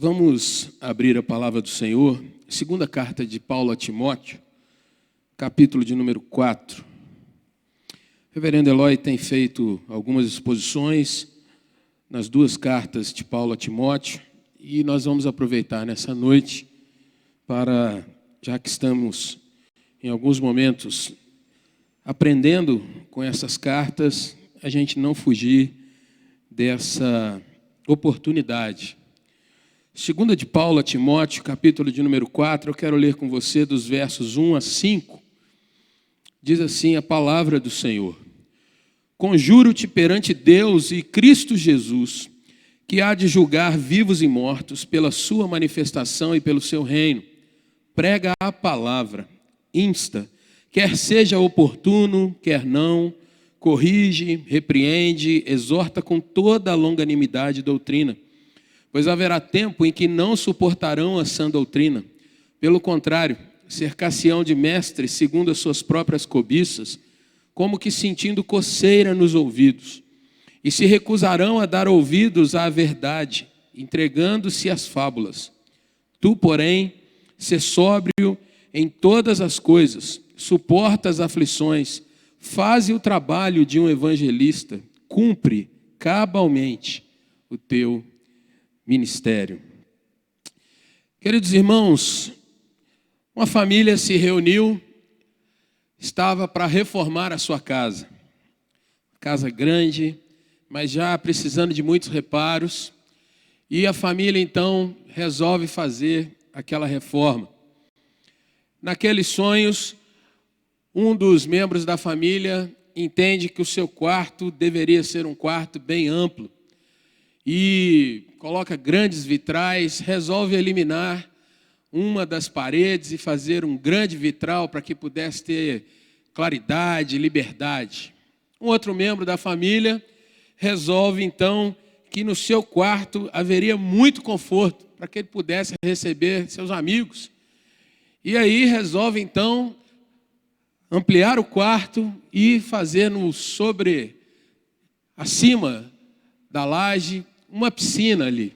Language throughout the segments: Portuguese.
vamos abrir a palavra do Senhor, segunda carta de Paulo a Timóteo, capítulo de número 4. O reverendo Eloy tem feito algumas exposições nas duas cartas de Paulo a Timóteo e nós vamos aproveitar nessa noite para, já que estamos em alguns momentos aprendendo com essas cartas, a gente não fugir dessa oportunidade. Segunda de Paulo a Timóteo, capítulo de número 4, eu quero ler com você dos versos 1 a 5. Diz assim a palavra do Senhor: Conjuro-te perante Deus e Cristo Jesus, que há de julgar vivos e mortos pela sua manifestação e pelo seu reino. Prega a palavra, insta, quer seja oportuno, quer não, corrige, repreende, exorta com toda a longanimidade e doutrina. Pois haverá tempo em que não suportarão a sã doutrina. Pelo contrário, cercar-se-ão de mestres segundo as suas próprias cobiças, como que sentindo coceira nos ouvidos. E se recusarão a dar ouvidos à verdade, entregando-se às fábulas. Tu, porém, sê sóbrio em todas as coisas, suporta as aflições, faze o trabalho de um evangelista, cumpre cabalmente o teu ministério. Queridos irmãos, uma família se reuniu, estava para reformar a sua casa. Casa grande, mas já precisando de muitos reparos. E a família então resolve fazer aquela reforma. Naqueles sonhos, um dos membros da família entende que o seu quarto deveria ser um quarto bem amplo. E coloca grandes vitrais, resolve eliminar uma das paredes e fazer um grande vitral para que pudesse ter claridade, liberdade. Um outro membro da família resolve então que no seu quarto haveria muito conforto para que ele pudesse receber seus amigos. E aí resolve então ampliar o quarto e fazer acima da laje uma piscina ali.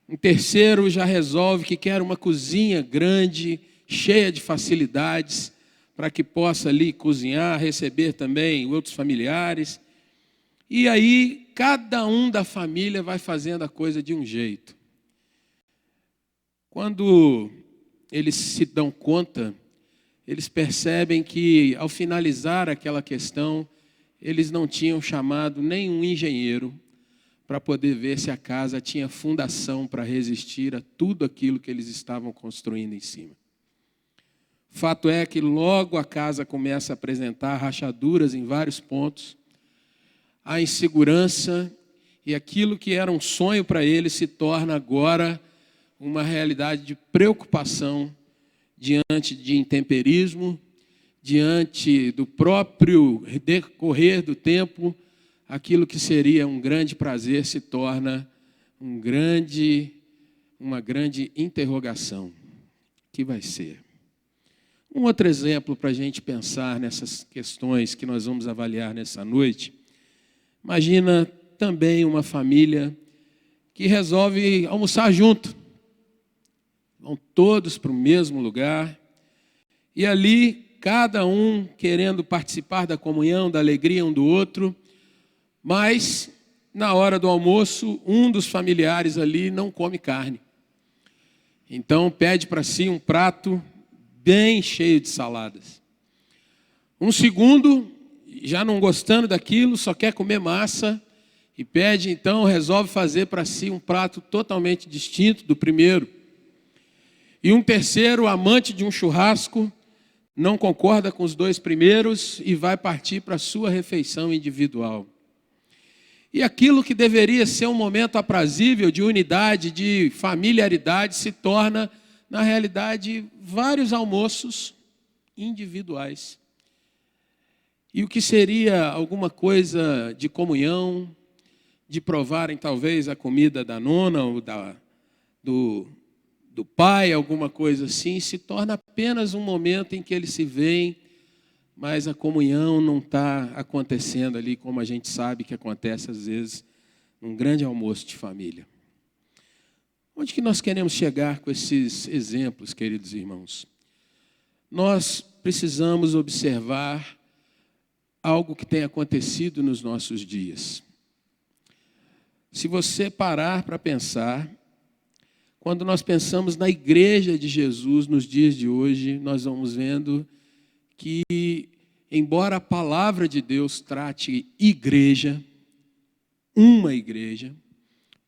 Um terceiro já resolve que quer uma cozinha grande, cheia de facilidades, para que possa ali cozinhar, receber também outros familiares. E aí, cada um da família vai fazendo a coisa de um jeito. Quando eles se dão conta, eles percebem que, ao finalizar aquela questão, eles não tinham chamado nenhum engenheiro para poder ver se a casa tinha fundação para resistir a tudo aquilo que eles estavam construindo em cima. Fato é que logo a casa começa a apresentar rachaduras em vários pontos, a insegurança, e aquilo que era um sonho para eles se torna agora uma realidade de preocupação diante de intemperismo, diante do próprio decorrer do tempo. Aquilo que seria um grande prazer se torna uma grande interrogação. O que vai ser? Um outro exemplo para a gente pensar nessas questões que nós vamos avaliar nessa noite. Imagina também uma família que resolve almoçar junto. Vão todos para o mesmo lugar. E ali, cada um querendo participar da comunhão, da alegria um do outro. Mas, na hora do almoço, um dos familiares ali não come carne. Então, pede para si um prato bem cheio de saladas. Um segundo, já não gostando daquilo, só quer comer massa e pede, então, resolve fazer para si um prato totalmente distinto do primeiro. E um terceiro, amante de um churrasco, não concorda com os dois primeiros e vai partir para a sua refeição individual. E aquilo que deveria ser um momento aprazível de unidade, de familiaridade, se torna, na realidade, vários almoços individuais. E o que seria alguma coisa de comunhão, de provarem talvez a comida da nona ou do pai, alguma coisa assim, se torna apenas um momento em que eles se veem, mas a comunhão não está acontecendo ali como a gente sabe que acontece às vezes num grande almoço de família. Onde que nós queremos chegar com esses exemplos, queridos irmãos? Nós precisamos observar algo que tem acontecido nos nossos dias. Se você parar para pensar, quando nós pensamos na igreja de Jesus nos dias de hoje, nós vamos vendo que, embora a palavra de Deus trate igreja,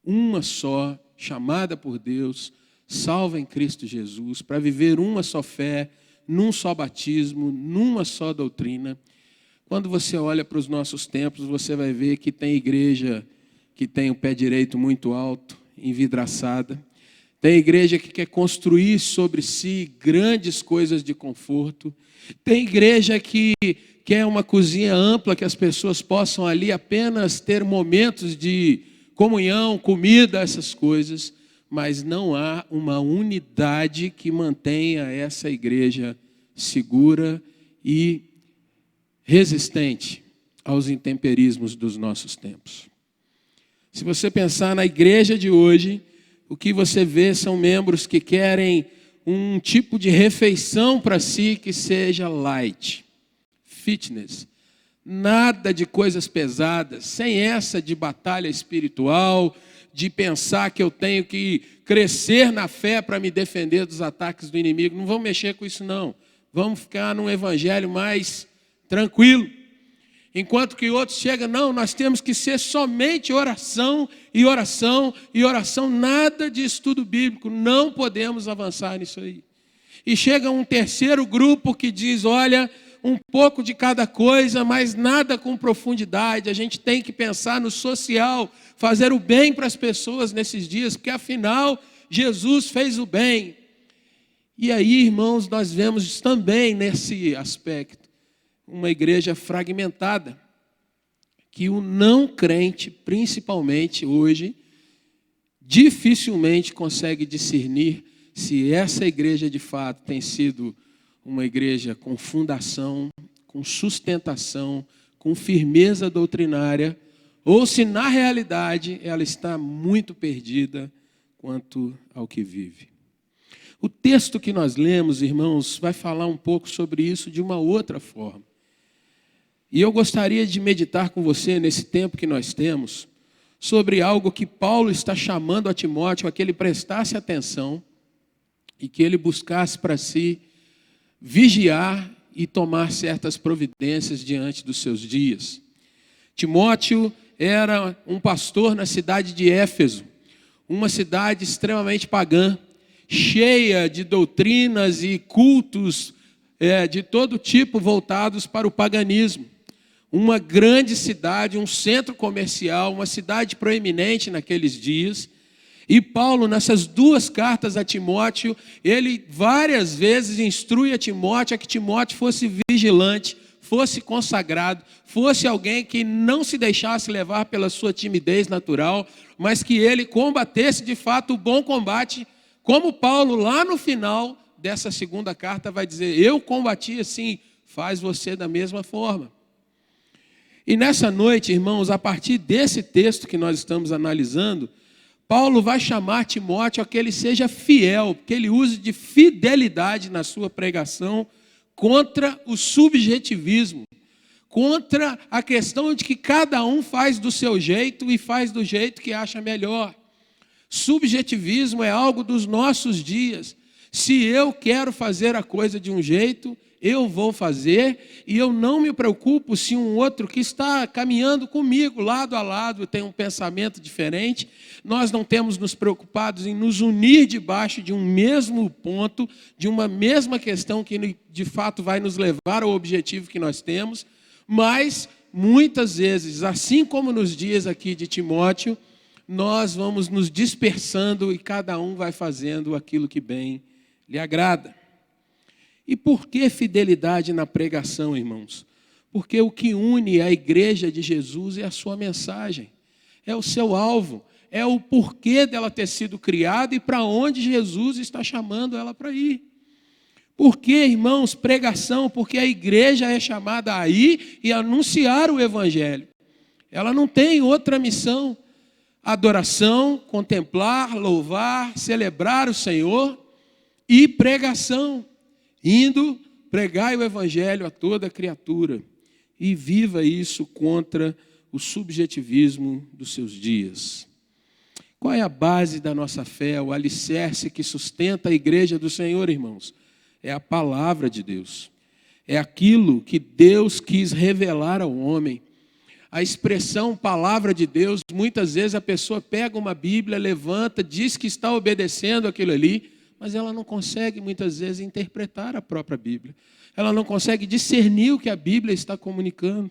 uma só, chamada por Deus, salva em Cristo Jesus, para viver uma só fé, num só batismo, numa só doutrina. Quando você olha para os nossos templos, você vai ver que tem igreja que tem o pé direito muito alto, envidraçada. Tem igreja que quer construir sobre si grandes coisas de conforto. Tem igreja que quer uma cozinha ampla, que as pessoas possam ali apenas ter momentos de comunhão, comida, essas coisas. Mas não há uma unidade que mantenha essa igreja segura e resistente aos intemperismos dos nossos tempos. Se você pensar na igreja de hoje, o que você vê são membros que querem um tipo de refeição para si que seja light, fitness, nada de coisas pesadas, sem essa de batalha espiritual, de pensar que eu tenho que crescer na fé para me defender dos ataques do inimigo. Não vamos mexer com isso, não. Vamos ficar num evangelho mais tranquilo. Enquanto que outros chegam, não, nós temos que ser somente oração e oração e oração, nada de estudo bíblico, não podemos avançar nisso aí. E chega um terceiro grupo que diz, olha, um pouco de cada coisa, mas nada com profundidade, a gente tem que pensar no social, fazer o bem para as pessoas nesses dias, porque afinal, Jesus fez o bem. E aí, irmãos, nós vemos também nesse aspecto, uma igreja fragmentada, que o não crente, principalmente hoje, dificilmente consegue discernir se essa igreja de fato tem sido uma igreja com fundação, com sustentação, com firmeza doutrinária, ou se na realidade ela está muito perdida quanto ao que vive. O texto que nós lemos, irmãos, vai falar um pouco sobre isso de uma outra forma. E eu gostaria de meditar com você nesse tempo que nós temos sobre algo que Paulo está chamando a Timóteo a que ele prestasse atenção e que ele buscasse para si vigiar e tomar certas providências diante dos seus dias. Timóteo era um pastor na cidade de Éfeso, uma cidade extremamente pagã, cheia de doutrinas e cultos de todo tipo voltados para o paganismo. Uma grande cidade, um centro comercial, uma cidade proeminente naqueles dias. E Paulo, nessas duas cartas a Timóteo, ele várias vezes instrui a Timóteo a que Timóteo fosse vigilante, fosse consagrado, fosse alguém que não se deixasse levar pela sua timidez natural, mas que ele combatesse de fato o bom combate, como Paulo lá no final dessa segunda carta vai dizer, eu combati assim, faz você da mesma forma. E nessa noite, irmãos, a partir desse texto que nós estamos analisando, Paulo vai chamar Timóteo a que ele seja fiel, que ele use de fidelidade na sua pregação contra o subjetivismo, contra a questão de que cada um faz do seu jeito e faz do jeito que acha melhor. Subjetivismo é algo dos nossos dias. Se eu quero fazer a coisa de um jeito, eu vou fazer, e eu não me preocupo se um outro que está caminhando comigo, lado a lado, tem um pensamento diferente. Nós não temos nos preocupados em nos unir debaixo de um mesmo ponto, de uma mesma questão que de fato vai nos levar ao objetivo que nós temos, mas muitas vezes, assim como nos dias aqui de Timóteo, nós vamos nos dispersando e cada um vai fazendo aquilo que bem lhe agrada. E por que fidelidade na pregação, irmãos? Porque o que une a igreja de Jesus é a sua mensagem, é o seu alvo, é o porquê dela ter sido criada e para onde Jesus está chamando ela para ir. Por que, irmãos, pregação? Porque a igreja é chamada a ir e anunciar o evangelho. Ela não tem outra missão. adoração, contemplar, louvar, celebrar o Senhor e pregação, indo pregar o evangelho a toda criatura. E viva isso contra o subjetivismo dos seus dias. Qual é a base da nossa fé, o alicerce que sustenta a igreja do Senhor, irmãos? É a palavra de Deus. É aquilo que Deus quis revelar ao homem. A expressão palavra de Deus, muitas vezes a pessoa pega uma Bíblia, levanta, diz que está obedecendo aquilo ali, mas ela não consegue muitas vezes interpretar a própria Bíblia. Ela não consegue discernir o que a Bíblia está comunicando.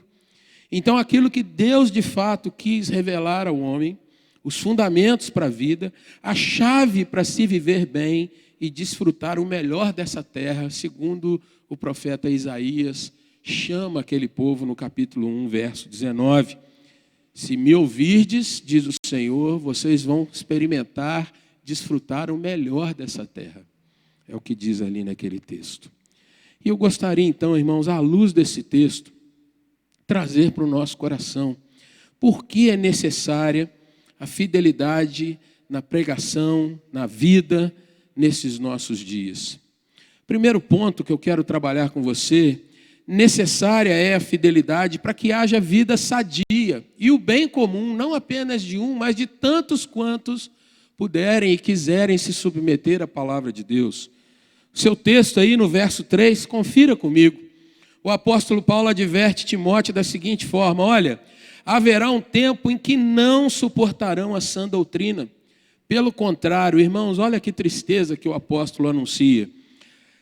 Então aquilo que Deus de fato quis revelar ao homem, os fundamentos para a vida, a chave para se viver bem e desfrutar o melhor dessa terra, segundo o profeta Isaías chama aquele povo no capítulo 1, verso 19. Se me ouvirdes, diz o Senhor, vocês vão experimentar, desfrutar o melhor dessa terra. É o que diz ali naquele texto. E eu gostaria então, irmãos, à luz desse texto, trazer para o nosso coração por que é necessária a fidelidade na pregação, na vida, nesses nossos dias. Primeiro ponto que eu quero trabalhar com você, necessária é a fidelidade para que haja vida sadia e o bem comum, não apenas de um, mas de tantos quantos puderem e quiserem se submeter à palavra de Deus. O seu texto aí no verso 3, confira comigo. O apóstolo Paulo adverte Timóteo da seguinte forma: olha, haverá um tempo em que não suportarão a sã doutrina. Pelo contrário, irmãos, olha que tristeza que o apóstolo anuncia.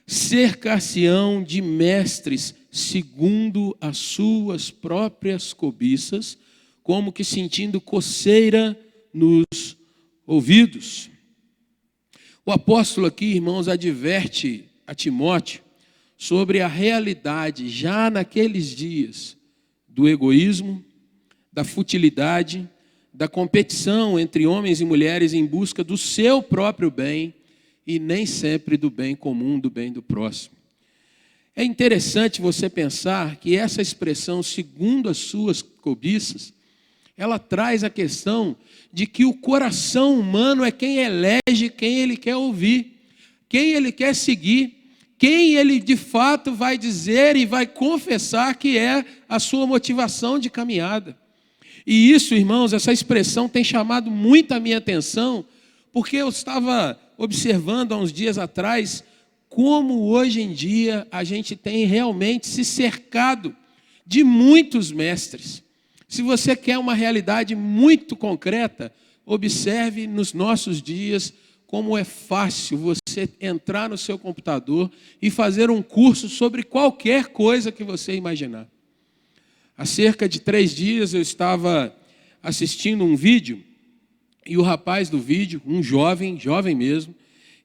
Cercar-se-ão de mestres segundo as suas próprias cobiças, como que sentindo coceira nos ouvidos. O apóstolo aqui, irmãos, adverte a Timóteo sobre a realidade, já naqueles dias, do egoísmo, da futilidade, da competição entre homens e mulheres em busca do seu próprio bem e nem sempre do bem comum, do bem do próximo. É interessante você pensar que essa expressão, segundo as suas cobiças, ela traz a questão de que o coração humano é quem elege quem ele quer ouvir, quem ele quer seguir, quem ele de fato vai dizer e vai confessar que é a sua motivação de caminhada. E isso, irmãos, essa expressão tem chamado muito a minha atenção, porque eu estava observando há uns dias atrás como hoje em dia a gente tem realmente se cercado de muitos mestres. Se você quer uma realidade muito concreta, observe nos nossos dias como é fácil você entrar no seu computador e fazer um curso sobre qualquer coisa que você imaginar. Há cerca de 3 dias eu estava assistindo um vídeo e o rapaz do vídeo, um jovem mesmo,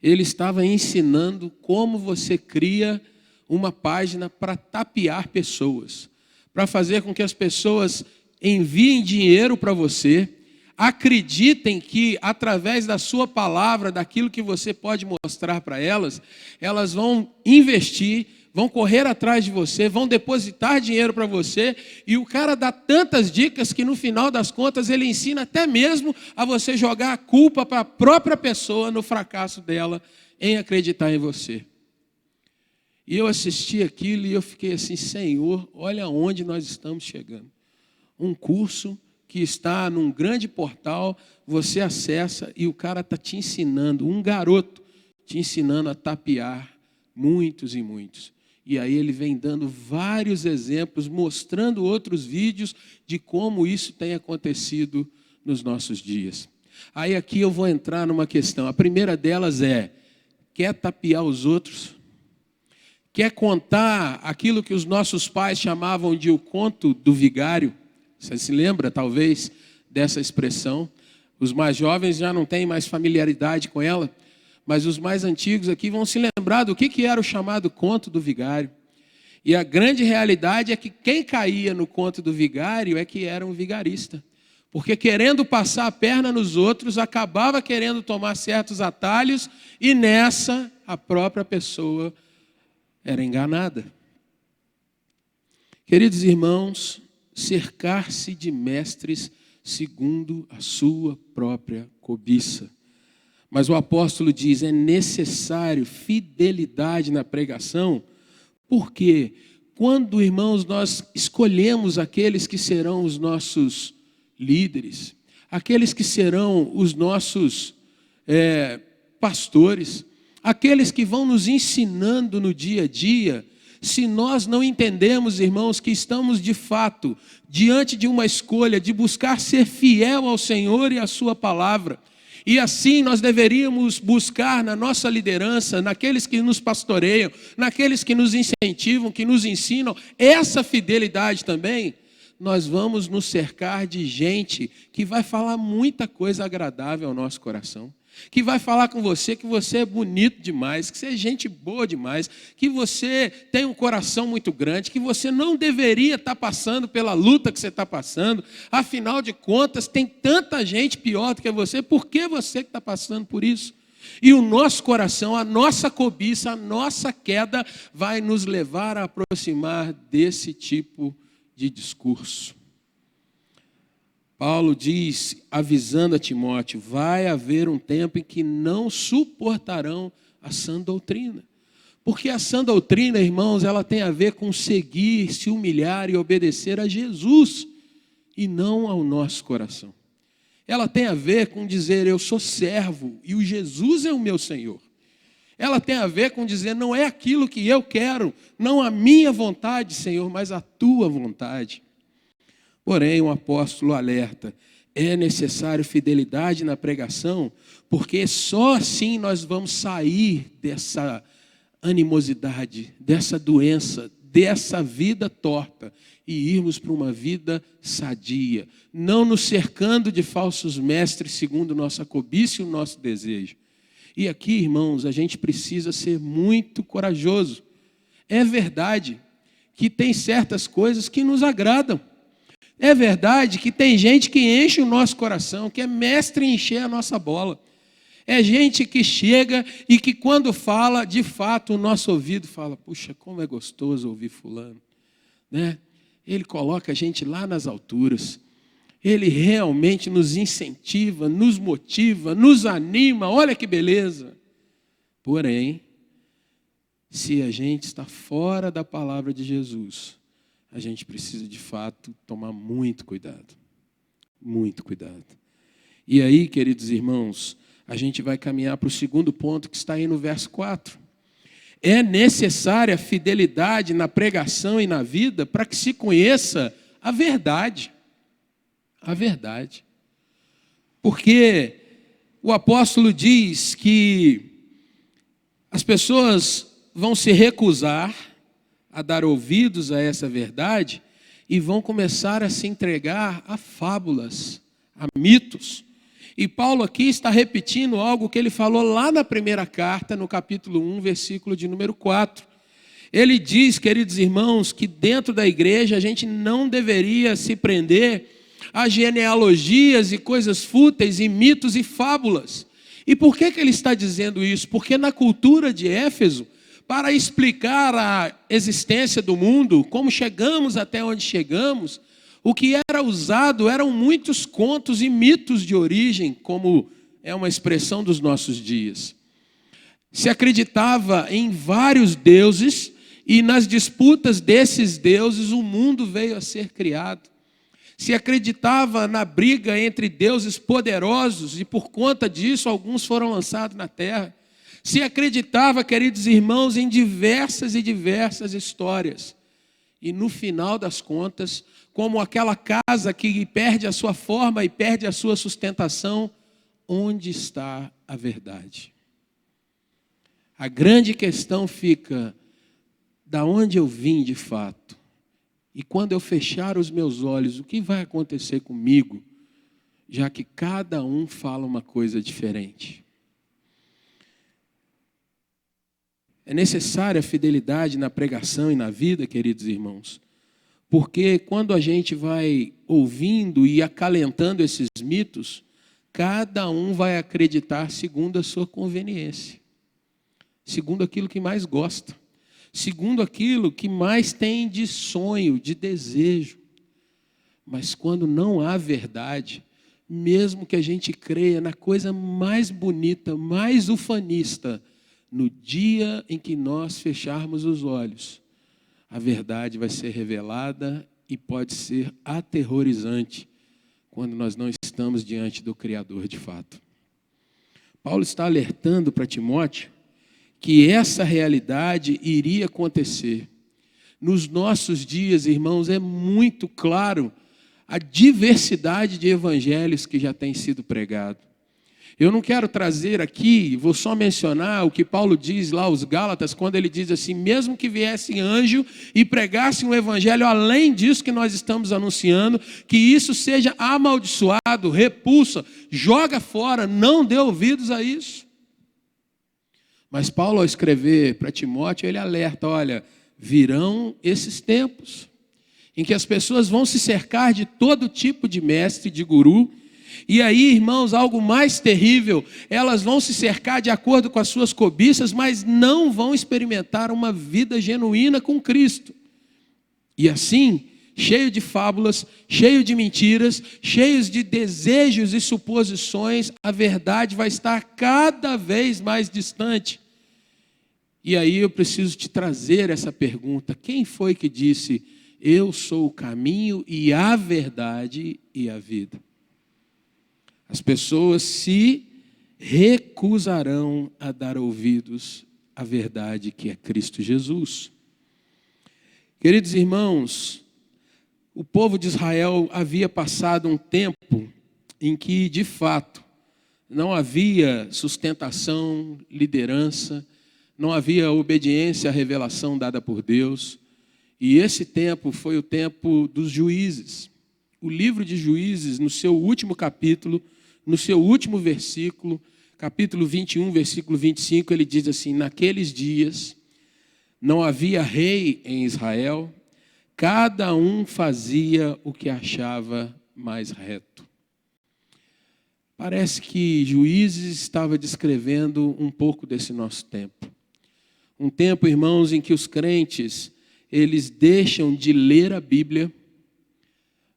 ele estava ensinando como você cria uma página para tapear pessoas, para fazer com que as pessoas enviem dinheiro para você, acreditem que através da sua palavra, daquilo que você pode mostrar para elas, elas vão investir, vão correr atrás de você, vão depositar dinheiro para você, e o cara dá tantas dicas que no final das contas ele ensina até mesmo a você jogar a culpa para a própria pessoa no fracasso dela em acreditar em você. E eu assisti aquilo e eu fiquei assim, Senhor, olha onde nós estamos chegando. Um curso que está num grande portal, você acessa e o cara está te ensinando, um garoto te ensinando a tapear muitos e muitos. E aí ele vem dando vários exemplos, mostrando outros vídeos de como isso tem acontecido nos nossos dias. Aí aqui eu vou entrar numa questão. A primeira delas é, quer tapear os outros? Quer contar aquilo que os nossos pais chamavam de o conto do vigário? Você se lembra, talvez, dessa expressão? Os mais jovens já não têm mais familiaridade com ela, mas os mais antigos aqui vão se lembrar do que era o chamado conto do vigário. E a grande realidade é que quem caía no conto do vigário é que era um vigarista. Porque querendo passar a perna nos outros, acabava querendo tomar certos atalhos e nessa a própria pessoa era enganada. Queridos irmãos, cercar-se de mestres segundo a sua própria cobiça. Mas o apóstolo diz, é necessário fidelidade na pregação, porque quando, irmãos, nós escolhemos aqueles que serão os nossos líderes, aqueles que serão os nossos pastores, aqueles que vão nos ensinando no dia a dia, se nós não entendemos, irmãos, que estamos de fato diante de uma escolha de buscar ser fiel ao Senhor e à sua palavra, e assim nós deveríamos buscar na nossa liderança, naqueles que nos pastoreiam, naqueles que nos incentivam, que nos ensinam, essa fidelidade também, nós vamos nos cercar de gente que vai falar muita coisa agradável ao nosso coração, que vai falar com você que você é bonito demais, que você é gente boa demais, que você tem um coração muito grande, que você não deveria estar passando pela luta que você está passando, afinal de contas tem tanta gente pior do que você, por que você que está passando por isso? E o nosso coração, a nossa cobiça, a nossa queda vai nos levar a aproximar desse tipo de discurso. Paulo diz, avisando a Timóteo, vai haver um tempo em que não suportarão a sã doutrina. Porque a sã doutrina, irmãos, ela tem a ver com seguir, se humilhar e obedecer a Jesus, e não ao nosso coração. Ela tem a ver com dizer, eu sou servo e o Jesus é o meu Senhor. Ela tem a ver com dizer, não é aquilo que eu quero, não a minha vontade, Senhor, mas a tua vontade. Porém, o apóstolo alerta, é necessário fidelidade na pregação, porque só assim nós vamos sair dessa animosidade, dessa doença, dessa vida torta e irmos para uma vida sadia, não nos cercando de falsos mestres segundo nossa cobiça e o nosso desejo. E aqui, irmãos, a gente precisa ser muito corajoso. É verdade que tem certas coisas que nos agradam. É verdade que tem gente que enche o nosso coração, que é mestre em encher a nossa bola. É gente que chega e que quando fala, de fato, o nosso ouvido fala, puxa, como é gostoso ouvir fulano. Né? Ele coloca a gente lá nas alturas. Ele realmente nos incentiva, nos motiva, nos anima. Olha que beleza. Porém, se a gente está fora da palavra de Jesus, a gente precisa, de fato, tomar muito cuidado. Muito cuidado. E aí, queridos irmãos, a gente vai caminhar para o segundo ponto que está aí no verso 4. É necessária fidelidade na pregação e na vida para que se conheça a verdade. A verdade. Porque o apóstolo diz que as pessoas vão se recusar a dar ouvidos a essa verdade e vão começar a se entregar a fábulas, a mitos. E Paulo aqui está repetindo algo que ele falou lá na primeira carta, no capítulo 1, versículo de número 4. Ele diz, queridos irmãos, que dentro da igreja a gente não deveria se prender a genealogias e coisas fúteis e mitos e fábulas. E por que ele está dizendo isso? Porque na cultura de Éfeso, para explicar a existência do mundo, como chegamos até onde chegamos, o que era usado eram muitos contos e mitos de origem, como é uma expressão dos nossos dias. Se acreditava em vários deuses e nas disputas desses deuses o mundo veio a ser criado. Se acreditava na briga entre deuses poderosos e por conta disso alguns foram lançados na terra. Se acreditava, queridos irmãos, em diversas e diversas histórias. E no final das contas, como aquela casa que perde a sua forma e perde a sua sustentação, onde está a verdade? A grande questão fica, da onde eu vim de fato? E quando eu fechar os meus olhos, o que vai acontecer comigo? Já que cada um fala uma coisa diferente. É necessária a fidelidade na pregação e na vida, queridos irmãos, porque quando a gente vai ouvindo e acalentando esses mitos, cada um vai acreditar segundo a sua conveniência, segundo aquilo que mais gosta, segundo aquilo que mais tem de sonho, de desejo. Mas quando não há verdade, mesmo que a gente creia na coisa mais bonita, mais ufanista, no dia em que nós fecharmos os olhos, a verdade vai ser revelada e pode ser aterrorizante quando nós não estamos diante do Criador de fato. Paulo está alertando para Timóteo que essa realidade iria acontecer. Nos nossos dias, irmãos, é muito claro a diversidade de evangelhos que já tem sido pregado. Eu não quero trazer aqui, vou só mencionar o que Paulo diz lá aos Gálatas, quando ele diz assim: mesmo que viesse anjo e pregasse um evangelho além disso que nós estamos anunciando, que isso seja amaldiçoado, repulsa, joga fora, não dê ouvidos a isso. Mas Paulo, ao escrever para Timóteo, ele alerta: olha, virão esses tempos em que as pessoas vão se cercar de todo tipo de mestre, de guru. E aí, irmãos, algo mais terrível, elas vão se cercar de acordo com as suas cobiças, mas não vão experimentar uma vida genuína com Cristo. E assim, cheio de fábulas, cheio de mentiras, cheios de desejos e suposições, a verdade vai estar cada vez mais distante. E aí eu preciso te trazer essa pergunta: quem foi que disse, eu sou o caminho e a verdade e a vida? As pessoas se recusarão a dar ouvidos à verdade que é Cristo Jesus. Queridos irmãos, o povo de Israel havia passado um tempo em que, de fato, não havia sustentação, liderança, não havia obediência à revelação dada por Deus. E esse tempo foi o tempo dos juízes. O livro de Juízes, no seu último capítulo, no seu último versículo, capítulo 21, versículo 25, ele diz assim: naqueles dias não havia rei em Israel, cada um fazia o que achava mais reto. Parece que Juízes estava descrevendo um pouco desse nosso tempo. Um tempo, irmãos, em que os crentes, eles deixam de ler a Bíblia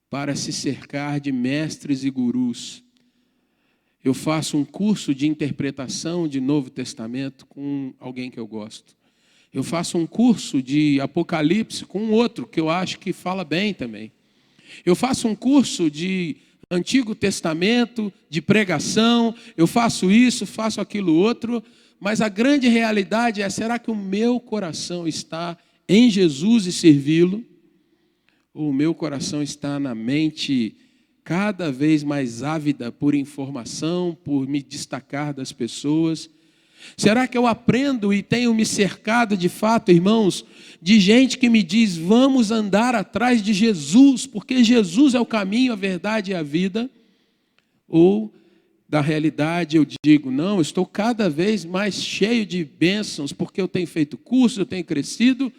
para se cercar de mestres e gurus. Eu faço um curso de interpretação de Novo Testamento com alguém que eu gosto. Eu faço um curso de Apocalipse com outro que eu acho que fala bem também. Eu faço um curso de Antigo Testamento, de pregação, eu faço isso, faço aquilo outro, mas a grande realidade é: será que o meu coração está em Jesus e servi-lo? Ou o meu coração está na mente cada vez mais ávida por informação, por me destacar das pessoas? Será que eu aprendo e tenho me cercado de fato, irmãos, de gente que me diz: vamos andar atrás de Jesus, porque Jesus é o caminho, a verdade e a vida? Ou, da realidade, eu digo: não, eu estou cada vez mais cheio de bênçãos, porque eu tenho feito curso, eu tenho crescido,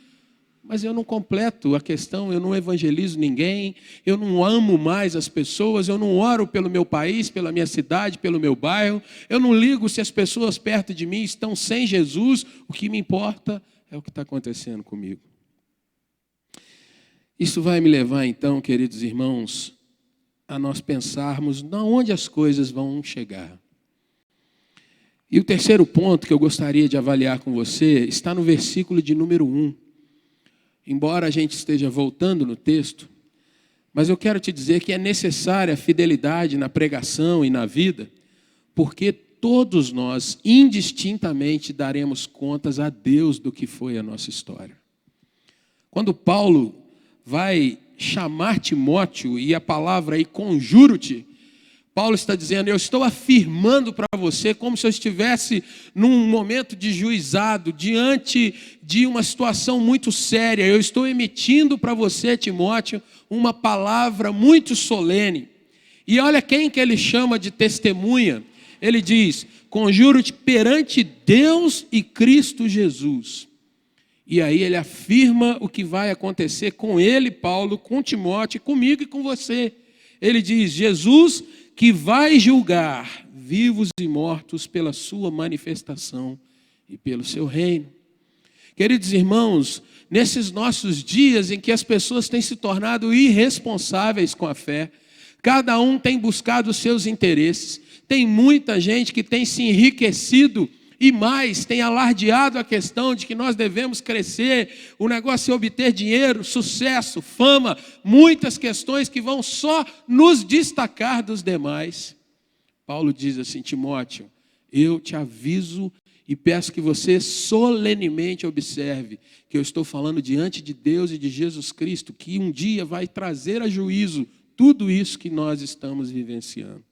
mas eu não completo a questão, eu não evangelizo ninguém, eu não amo mais as pessoas, eu não oro pelo meu país, pela minha cidade, pelo meu bairro, eu não ligo se as pessoas perto de mim estão sem Jesus, o que me importa é o que está acontecendo comigo. Isso vai me levar então, queridos irmãos, a nós pensarmos onde as coisas vão chegar. E o terceiro ponto que eu gostaria de avaliar com você está no versículo de número 1. Embora a gente esteja voltando no texto, mas eu quero te dizer que é necessária a fidelidade na pregação e na vida, porque todos nós, indistintamente, daremos contas a Deus do que foi a nossa história. Quando Paulo vai chamar Timóteo, e a palavra aí, conjuro-te, Paulo está dizendo: eu estou afirmando para você, como se eu estivesse num momento de juizado, diante de uma situação muito séria. Eu estou emitindo para você, Timóteo, uma palavra muito solene. E olha quem que ele chama de testemunha. Ele diz: conjuro-te perante Deus e Cristo Jesus. E aí ele afirma o que vai acontecer com ele, Paulo, com Timóteo, comigo e com você. Ele diz: Jesus, que vai julgar vivos e mortos pela sua manifestação e pelo seu reino. Queridos irmãos, nesses nossos dias em que as pessoas têm se tornado irresponsáveis com a fé, Cada um tem buscado os seus interesses. Tem muita gente que tem se enriquecido e mais, tem alardeado a questão de que nós devemos crescer, o negócio é obter dinheiro, sucesso, fama, muitas questões que vão só nos destacar dos demais. Paulo diz assim: Timóteo, eu te aviso e peço que você solenemente observe que eu estou falando diante de Deus e de Jesus Cristo, que um dia vai trazer a juízo tudo isso que nós estamos vivenciando.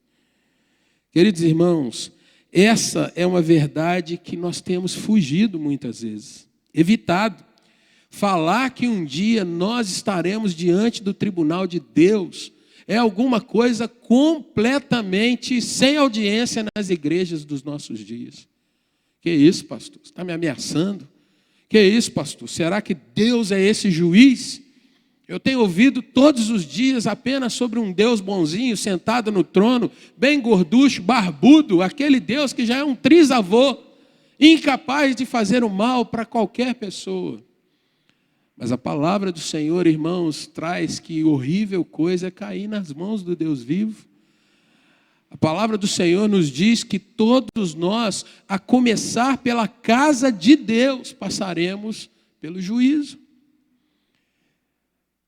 Queridos irmãos, essa é uma verdade que nós temos fugido muitas vezes, evitado. Falar que um dia nós estaremos diante do tribunal de Deus é alguma coisa completamente sem audiência nas igrejas dos nossos dias. Que isso, pastor? Você está me ameaçando? Que isso, pastor? Será que Deus é esse juiz? Eu tenho ouvido todos os dias apenas sobre um Deus bonzinho, sentado no trono, bem gorducho, barbudo, aquele Deus que já é um trisavô, incapaz de fazer o mal para qualquer pessoa. Mas a palavra do Senhor, irmãos, traz que horrível coisa é cair nas mãos do Deus vivo. A palavra do Senhor nos diz que todos nós, a começar pela casa de Deus, passaremos pelo juízo.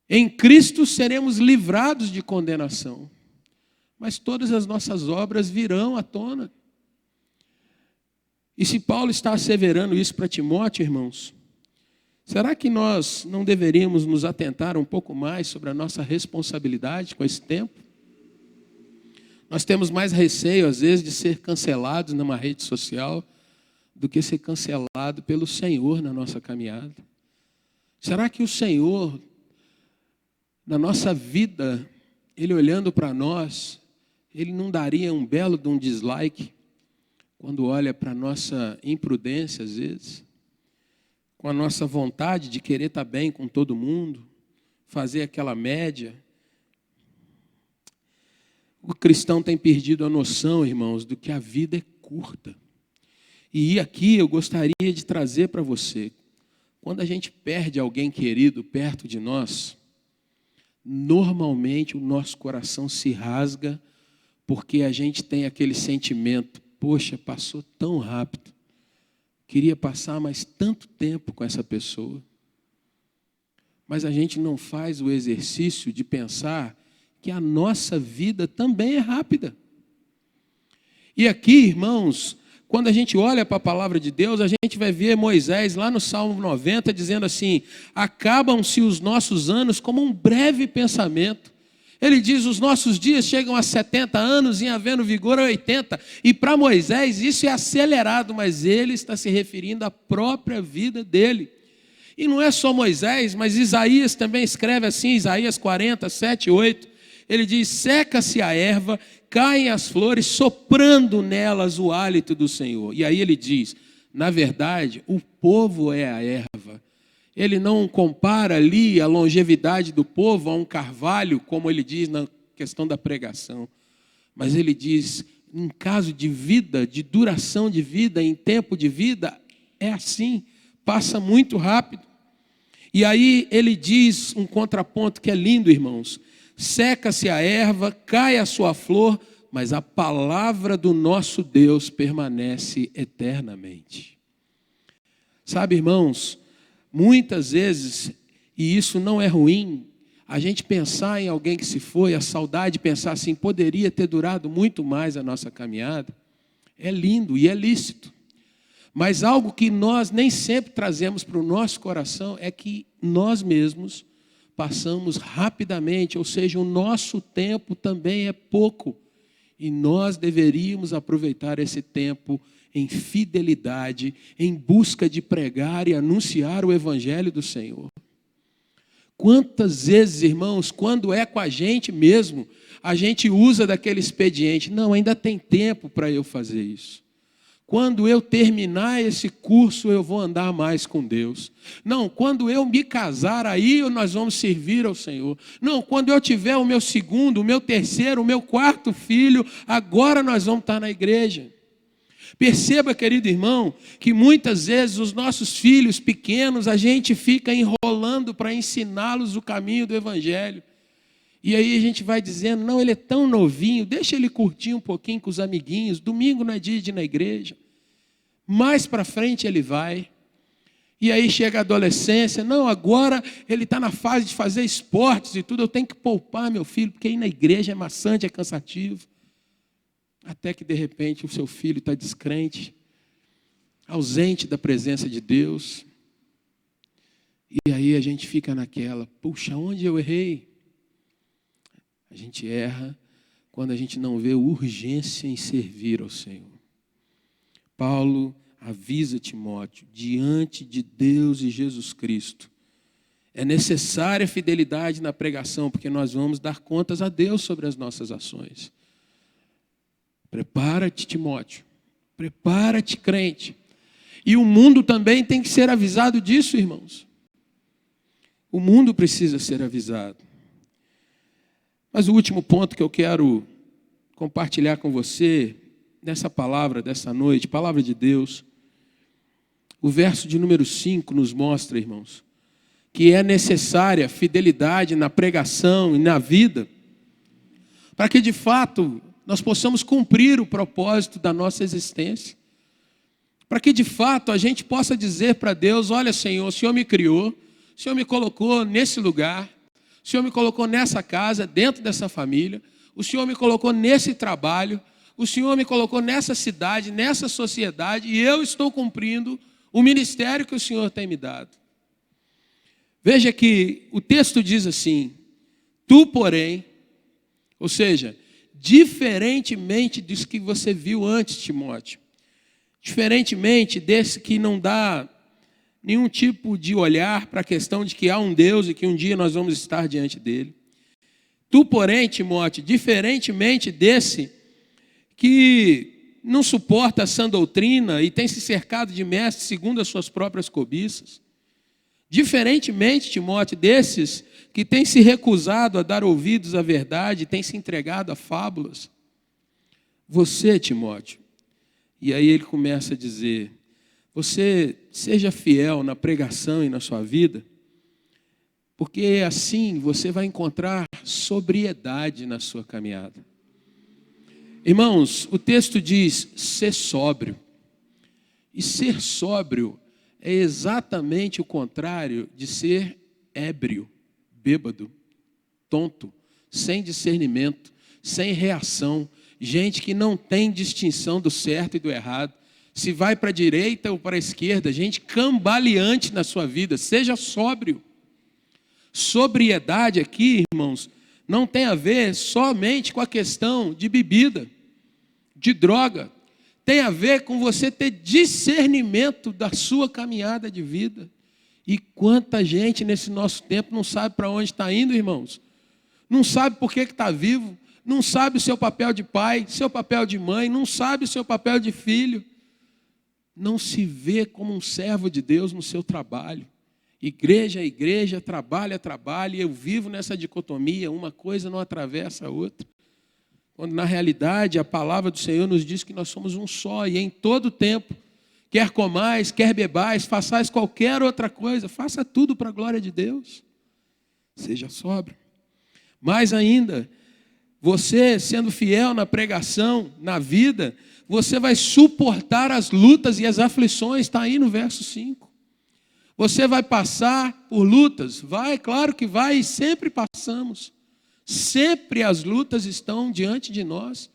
Em Cristo seremos livrados de condenação, mas todas as nossas obras virão à tona. E se Paulo está asseverando isso para Timóteo, irmãos, será que nós não deveríamos nos atentar um pouco mais sobre a nossa responsabilidade com esse tempo? Nós temos mais receio, às vezes, de ser cancelados numa rede social do que ser cancelado pelo Senhor na nossa caminhada. Será que o Senhor, na nossa vida, Ele olhando para nós, Ele não daria um belo de um dislike quando olha para a nossa imprudência, às vezes, com a nossa vontade de querer estar bem com todo mundo, fazer aquela média? O cristão tem perdido a noção, irmãos, do que a vida é curta. E aqui eu gostaria de trazer para você, quando a gente perde alguém querido perto de nós, normalmente o nosso coração se rasga, porque a gente tem aquele sentimento: poxa, passou tão rápido, queria passar mais tanto tempo com essa pessoa. Mas a gente não faz o exercício de pensar que a nossa vida também é rápida. E aqui, irmãos, quando a gente olha para a palavra de Deus, a gente vai ver Moisés lá no Salmo 90 dizendo assim: acabam-se os nossos anos como um breve pensamento. Ele diz: os nossos dias chegam a 70 anos, em havendo vigor a 80. E para Moisés isso é acelerado, mas ele está se referindo à própria vida dele. E não é só Moisés, mas Isaías também escreve assim, Isaías 40, 7 e 8. Ele diz: seca-se a erva, caem as flores, soprando nelas o hálito do Senhor. E aí ele diz: na verdade, o povo é a erva. Ele não compara ali a longevidade do povo a um carvalho, como ele diz na questão da pregação. Mas ele diz, em caso de vida, de duração de vida, em tempo de vida, é assim, passa muito rápido. E aí ele diz um contraponto que é lindo, irmãos: seca-se a erva, cai a sua flor, mas a palavra do nosso Deus permanece eternamente. Sabe, irmãos, muitas vezes, e isso não é ruim, a gente pensar em alguém que se foi, a saudade, pensar assim, poderia ter durado muito mais a nossa caminhada, é lindo e é lícito. Mas algo que nós nem sempre trazemos para o nosso coração é que nós mesmos passamos rapidamente, ou seja, o nosso tempo também é pouco. E nós deveríamos aproveitar esse tempo em fidelidade, em busca de pregar e anunciar o Evangelho do Senhor. Quantas vezes, irmãos, quando é com a gente mesmo, a gente usa daquele expediente: não, ainda tem tempo para eu fazer isso. Quando eu terminar esse curso, eu vou andar mais com Deus. Não, quando eu me casar, aí nós vamos servir ao Senhor. Não, quando eu tiver o meu segundo, o meu terceiro, o meu quarto filho, agora nós vamos estar na igreja. Perceba, querido irmão, que muitas vezes os nossos filhos pequenos, a gente fica enrolando para ensiná-los o caminho do Evangelho. E aí a gente vai dizendo, não, ele é tão novinho, deixa ele curtir um pouquinho com os amiguinhos, domingo não é dia de ir na igreja. Mais para frente ele vai. E aí chega a adolescência, não, agora ele está na fase de fazer esportes e tudo, eu tenho que poupar meu filho, porque ir na igreja é maçante, é cansativo. Até que de repente o seu filho está descrente, ausente da presença de Deus. E aí a gente fica naquela, puxa, onde eu errei? A gente erra quando a gente não vê urgência em servir ao Senhor. Paulo avisa Timóteo, diante de Deus e Jesus Cristo, é necessária fidelidade na pregação, porque nós vamos dar contas a Deus sobre as nossas ações. Prepara-te, Timóteo. Prepara-te, crente. E o mundo também tem que ser avisado disso, irmãos. O mundo precisa ser avisado. Mas o último ponto que eu quero compartilhar com você, nessa palavra dessa noite, palavra de Deus, o verso de número 5 nos mostra, irmãos, que é necessária fidelidade na pregação e na vida, para que de fato nós possamos cumprir o propósito da nossa existência. Para que de fato a gente possa dizer para Deus, olha Senhor, o Senhor me criou, o Senhor me colocou nesse lugar, o Senhor me colocou nessa casa, dentro dessa família, o Senhor me colocou nesse trabalho, o Senhor me colocou nessa cidade, nessa sociedade, e eu estou cumprindo o ministério que o Senhor tem me dado. Veja que o texto diz assim, tu porém, ou seja, diferentemente disso que você viu antes, Timóteo, diferentemente desse que não dá nenhum tipo de olhar para a questão de que há um Deus e que um dia nós vamos estar diante dele. Tu, porém, Timóteo, diferentemente desse que não suporta a sã doutrina e tem se cercado de mestres segundo as suas próprias cobiças, diferentemente, Timóteo, desses que têm se recusado a dar ouvidos à verdade, têm se entregado a fábulas, você, Timóteo, e aí ele começa a dizer, você seja fiel na pregação e na sua vida, porque assim você vai encontrar sobriedade na sua caminhada. Irmãos, o texto diz, ser sóbrio. E ser sóbrio é exatamente o contrário de ser ébrio, bêbado, tonto, sem discernimento, sem reação. Gente que não tem distinção do certo e do errado. Se vai para a direita ou para a esquerda, gente cambaleante na sua vida. Seja sóbrio. Sobriedade aqui, irmãos, não tem a ver somente com a questão de bebida, de droga. Tem a ver com você ter discernimento da sua caminhada de vida. E quanta gente nesse nosso tempo não sabe para onde está indo, irmãos. Não sabe por que está vivo. Não sabe o seu papel de pai, seu papel de mãe. Não sabe o seu papel de filho. Não se vê como um servo de Deus no seu trabalho. Igreja é igreja, trabalho é trabalho, e eu vivo nessa dicotomia, uma coisa não atravessa a outra. Quando na realidade a palavra do Senhor nos diz que nós somos um só, e em todo tempo, quer comais, quer bebais, façais qualquer outra coisa, faça tudo para a glória de Deus. Seja sóbrio. Mais ainda, você sendo fiel na pregação, na vida, você vai suportar as lutas e as aflições, está aí no verso 5. Você vai passar por lutas? Vai, claro que vai, e sempre passamos. Sempre as lutas estão diante de nós.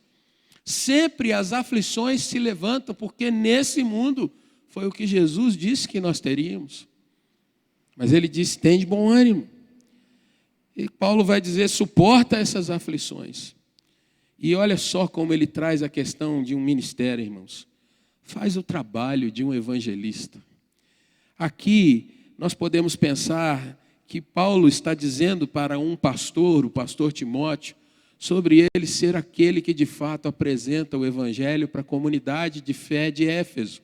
Sempre as aflições se levantam, porque nesse mundo foi o que Jesus disse que nós teríamos. Mas ele disse, tem de bom ânimo. E Paulo vai dizer, suporta essas aflições. E olha só como ele traz a questão de um ministério, irmãos. Faz o trabalho de um evangelista. Aqui nós podemos pensar que Paulo está dizendo para um pastor, o pastor Timóteo, sobre ele ser aquele que de fato apresenta o evangelho para a comunidade de fé de Éfeso.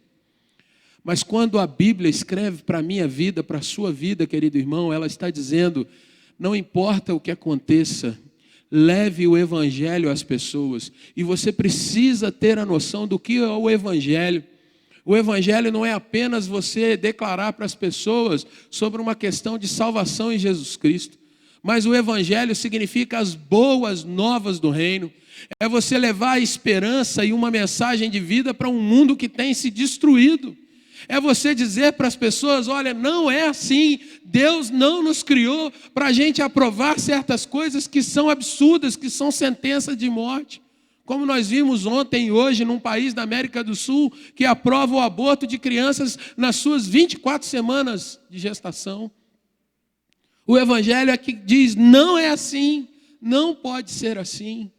Mas quando a Bíblia escreve para a minha vida, para a sua vida, querido irmão, ela está dizendo, não importa o que aconteça, leve o evangelho às pessoas. E você precisa ter a noção do que é o evangelho. O evangelho não é apenas você declarar para as pessoas sobre uma questão de salvação em Jesus Cristo, Mas o evangelho significa as boas novas do reino. É você levar a esperança e uma mensagem de vida para um mundo que tem se destruído. É você dizer para as pessoas, olha, não é assim. Deus não nos criou para a gente aprovar certas coisas que são absurdas, que são sentença de morte. Como nós vimos ontem e hoje num país da América do Sul que aprova o aborto de crianças nas suas 24 semanas de gestação. O evangelho é que diz, não é assim, não pode ser assim.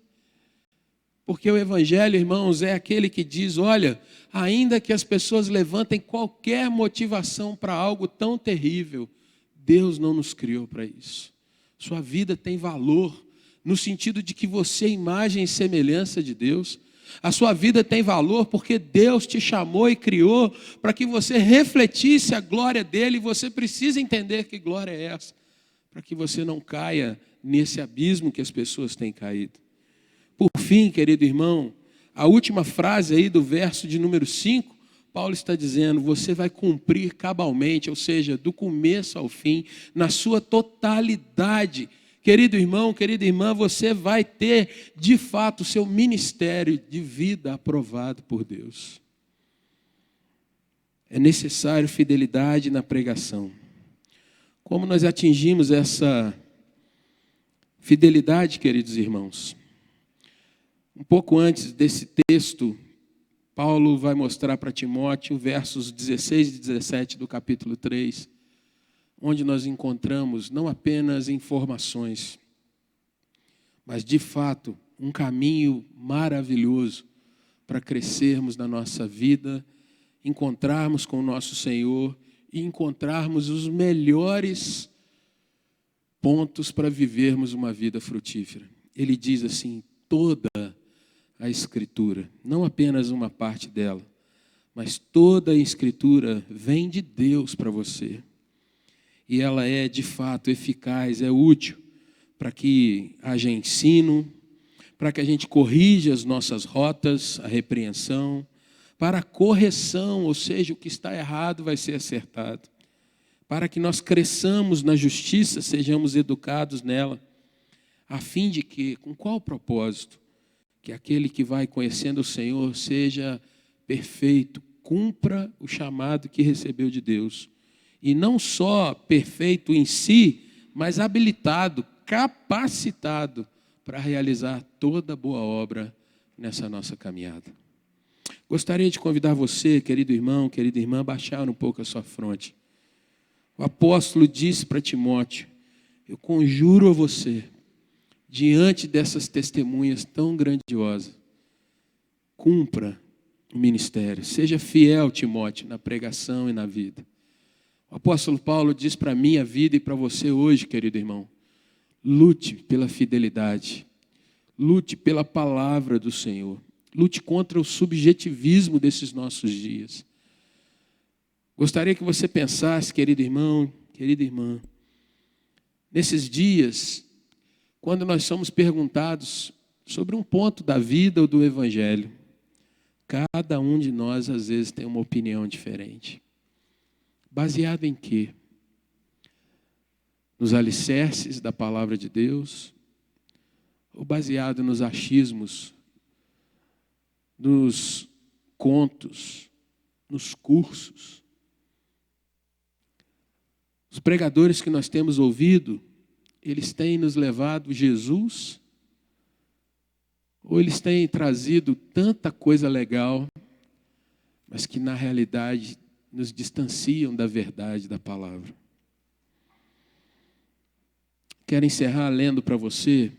Porque o evangelho, irmãos, é aquele que diz, olha, ainda que as pessoas levantem qualquer motivação para algo tão terrível, Deus não nos criou para isso. Sua vida tem valor, no sentido de que você é imagem e semelhança de Deus. A sua vida tem valor porque Deus te chamou e criou para que você refletisse a glória dele. E você precisa entender que glória é essa, para que você não caia nesse abismo que as pessoas têm caído. Por fim, querido irmão, a última frase aí do verso de número 5, Paulo está dizendo, você vai cumprir cabalmente, ou seja, do começo ao fim, na sua totalidade. Querido irmão, querida irmã, você vai ter, de fato, o seu ministério de vida aprovado por Deus. É necessário fidelidade na pregação. Como nós atingimos essa fidelidade, queridos irmãos? Um pouco antes desse texto, Paulo vai mostrar para Timóteo versos 16 e 17 do capítulo 3, onde nós encontramos não apenas informações, mas de fato um caminho maravilhoso para crescermos na nossa vida, encontrarmos com o nosso Senhor e encontrarmos os melhores pontos para vivermos uma vida frutífera. Ele diz assim, toda a Escritura, não apenas uma parte dela, mas toda a Escritura vem de Deus para você. E ela é, de fato, eficaz, é útil para que haja ensino, para que a gente corrija as nossas rotas, a repreensão, para a correção, ou seja, o que está errado vai ser acertado, para que nós cresçamos na justiça, sejamos educados nela, a fim de que, com qual propósito? Que aquele que vai conhecendo o Senhor seja perfeito, cumpra o chamado que recebeu de Deus. E não só perfeito em si, mas habilitado, capacitado para realizar toda boa obra nessa nossa caminhada. Gostaria de convidar você, querido irmão, querida irmã, a baixar um pouco a sua fronte. O apóstolo disse para Timóteo, eu conjuro a você, diante dessas testemunhas tão grandiosas, cumpra o ministério. Seja fiel, Timóteo, na pregação e na vida. O apóstolo Paulo diz para a minha vida e para você hoje, querido irmão, lute pela fidelidade, lute pela palavra do Senhor, lute contra o subjetivismo desses nossos dias. Gostaria que você pensasse, querido irmão, querida irmã, nesses dias, quando nós somos perguntados sobre um ponto da vida ou do evangelho, cada um de nós às vezes tem uma opinião diferente. Baseado em quê? Nos alicerces da palavra de Deus? Ou baseado nos achismos, nos contos, nos cursos? Os pregadores que nós temos ouvido, eles têm nos levado Jesus? Ou eles têm trazido tanta coisa legal, mas que na realidade nos distanciam da verdade da palavra? Quero encerrar lendo para você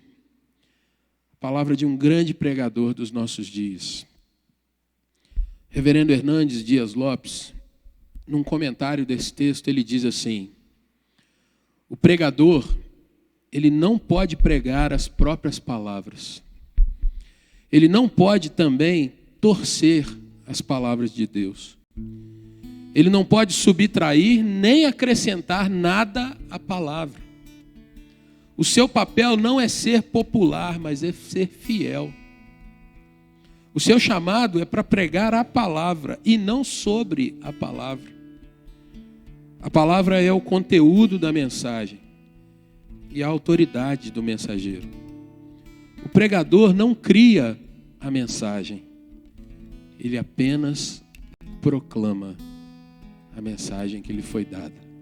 a palavra de um grande pregador dos nossos dias. Reverendo Hernandes Dias Lopes, num comentário desse texto, ele diz assim: o pregador, ele não pode pregar as próprias palavras. Ele não pode também torcer as palavras de Deus. Ele não pode subtrair nem acrescentar nada à palavra. O seu papel não é ser popular, mas é ser fiel. O seu chamado é para pregar a palavra e não sobre a palavra. A palavra é o conteúdo da mensagem. e a autoridade do mensageiro. O pregador não cria a mensagem, ele apenas proclama a mensagem que lhe foi dada.